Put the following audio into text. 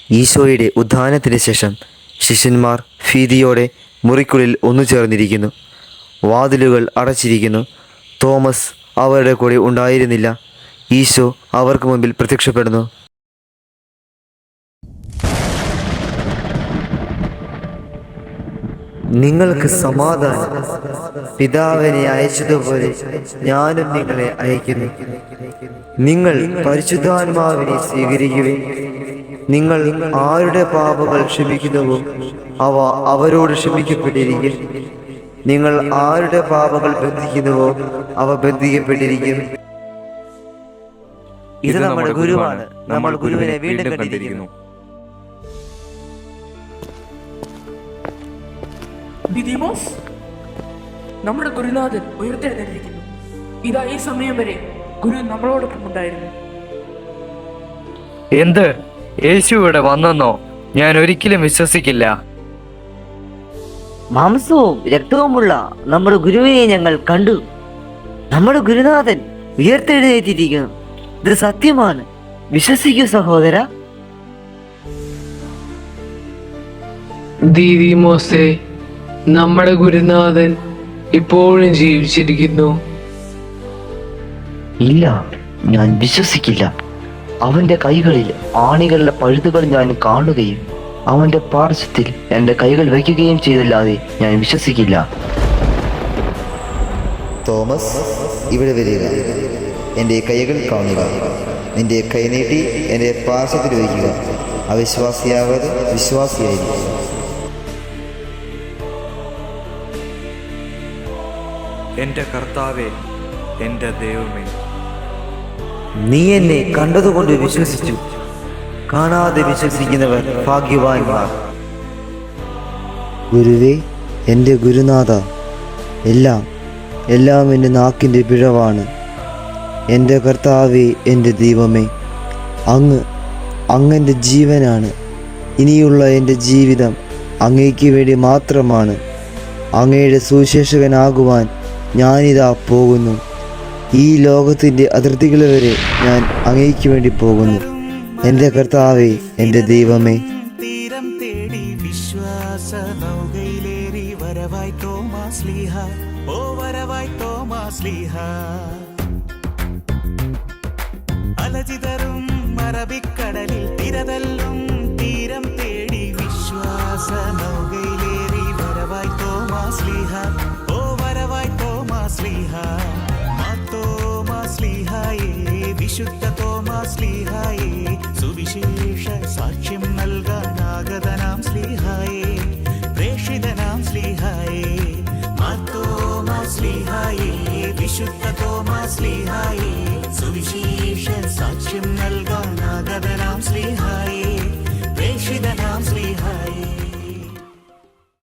ഈശോയുടെ ഉത്ഥാനത്തിന് ശേഷം ശിഷ്യന്മാർ ഭീതിയോടെ മുറിക്കുള്ളിൽ ഒന്നുചേർന്നിരിക്കുന്നു. വാതിലുകൾ അടച്ചിരിക്കുന്നു. തോമസ് അവരുടെ കൂടെ ഉണ്ടായിരുന്നില്ല. ഈശോ അവർക്ക് മുമ്പിൽ പ്രത്യക്ഷപ്പെടുന്നു. നിങ്ങൾക്ക് സമാധാനം. പിതാവിനെ അയച്ചതുപോലെ ഞാനും നിങ്ങളെ അയക്കുന്നു. നിങ്ങൾ പരിശുദ്ധാത്മാവിനെ സ്വീകരിക്കുവിൻ. നിങ്ങൾ ആരുടെ പാപങ്ങൾ ക്ഷമിക്കുന്നുവോ അവ അവരോട് ക്ഷമിക്കപ്പെട്ടിരിക്കും. നിങ്ങൾ ആരുടെ പാപങ്ങൾ ബന്ധിക്കുന്നുവോ അവ ബന്ധിക്കപ്പെട്ടിരിക്കും. ഇത് നമ്മുടെ ഗുരുവാണ്. നമ്മൾ ഗുരുവിനെ വീണ്ടും കണ്ടിരിക്കുന്നു. ദിദിമോസ്, നമ്മുടെ ഗുരുനാഥൻ ഉയർത്തെഴുന്നേറ്റിരിക്കുന്നു. ഇതാ ഈ സമയം വരെ ഗുരു നമ്മളോടൊപ്പം ഉണ്ടായിരുന്നു. എന്ത്? യേശു ഇവിടെ വന്നെന്നോ? ഞാൻ ഒരിക്കലും വിശ്വസിക്കില്ല. മാംസവും രക്തവുമുള്ള നമ്മുടെ ഗുരുവിനെ ഞങ്ങൾ കണ്ടു. നമ്മുടെ ഗുരുനാഥൻ ഉയർത്തെഴുന്നേറ്റിരിക്കുന്നു. ഇത് സത്യമാണ്. വിശ്വസിക്കൂ സഹോദര. ദീദിമോസേ, നമ്മുടെ ഗുരുനാഥൻ ഇപ്പോഴും ജീവിച്ചിരിക്കുന്നു. ഇല്ല, ഞാൻ വിശ്വസിക്കില്ല. അവന്റെ കൈകളിൽ ആണികളുടെ പഴുതുകൾ ഞാൻ കാണുകയും അവന്റെ പാർശ്വത്തിൽ എൻ്റെ കൈകൾ വയ്ക്കുകയും ചെയ്തല്ലാതെ ഞാൻ വിശ്വസിക്കില്ല. തോമസ്, ഇവിടെ വരിക. എൻ്റെ കൈകൾ കാണുക. നിന്റെ കൈ നീട്ടി എൻ്റെ പാർശ്വത്തിൽ വയ്ക്കുക. അവിശ്വാസിയാകാതെ വിശ്വാസിയായിരിക്കും. എൻ്റെ കർത്താവേ, എൻ്റെ ദൈവമേ, നീ എന്നെ കണ്ടതുകൊണ്ട് വിശ്വസിച്ചു. കാണാതെ വിശ്വസിക്കുന്നവർ ഭാഗ്യവാന്മാർ. ഗുരുവേ, എൻ്റെ ഗുരുനാഥ, എല്ലാം എൻ്റെ നാക്കിൻ്റെ പിഴവാണ്. എൻ്റെ കർത്താവേ, എൻ്റെ ദൈവമേ, അങ്ങെൻ്റെ ജീവനാണ്. ഇനിയുള്ള എൻ്റെ ജീവിതം അങ്ങയ്ക്ക് വേണ്ടി മാത്രമാണ്. അങ്ങയുടെ സുവിശേഷകനാകുവാൻ ഞാനിതാ പോകുന്നു. ഈ ലോകത്തിൻ്റെ അതിർത്തികൾ വരെ ഞാൻ അങ്ങയ്ക്ക് വേണ്ടി പോകുന്നു. എൻ്റെ കർത്താവേ, എൻ്റെ ദൈവമേ. തീരം തേടി വിശ്വാസ നൗകയിലേറി വരവായി തോമാശ്ലീഹ, ഓ വരവായി തോമാശ്ലീഹ. അലചിതറും അറബിക്കടലിൽ തിരതല്ലും തീരം തേടി വിശ്വാസ നൗകയിലേറി വരവായി തോമാശ്ലീഹ, ഓ വരവായി തോമാശ്ലീഹ. മാത്തോമാശ്ലീഹായേ, വിശുദ്ധ തോമാശ്ലീഹായേ, സുവിശേഷ സാക്ഷ്യം നൽകാനാഗതനാം ശ്ലീഹായേ, പ്രേഷിതനാം ശ്ലീഹായേ. മാത്തോമാശ്ലീഹായേ, വിശുദ്ധ തോമാശ്ലീഹായേ, സുവിശേഷ സാക്ഷ്യം നൽകാനാഗതനാം ശ്ലീഹായേ, പ്രേഷിതനാം ശ്ലീഹായേ.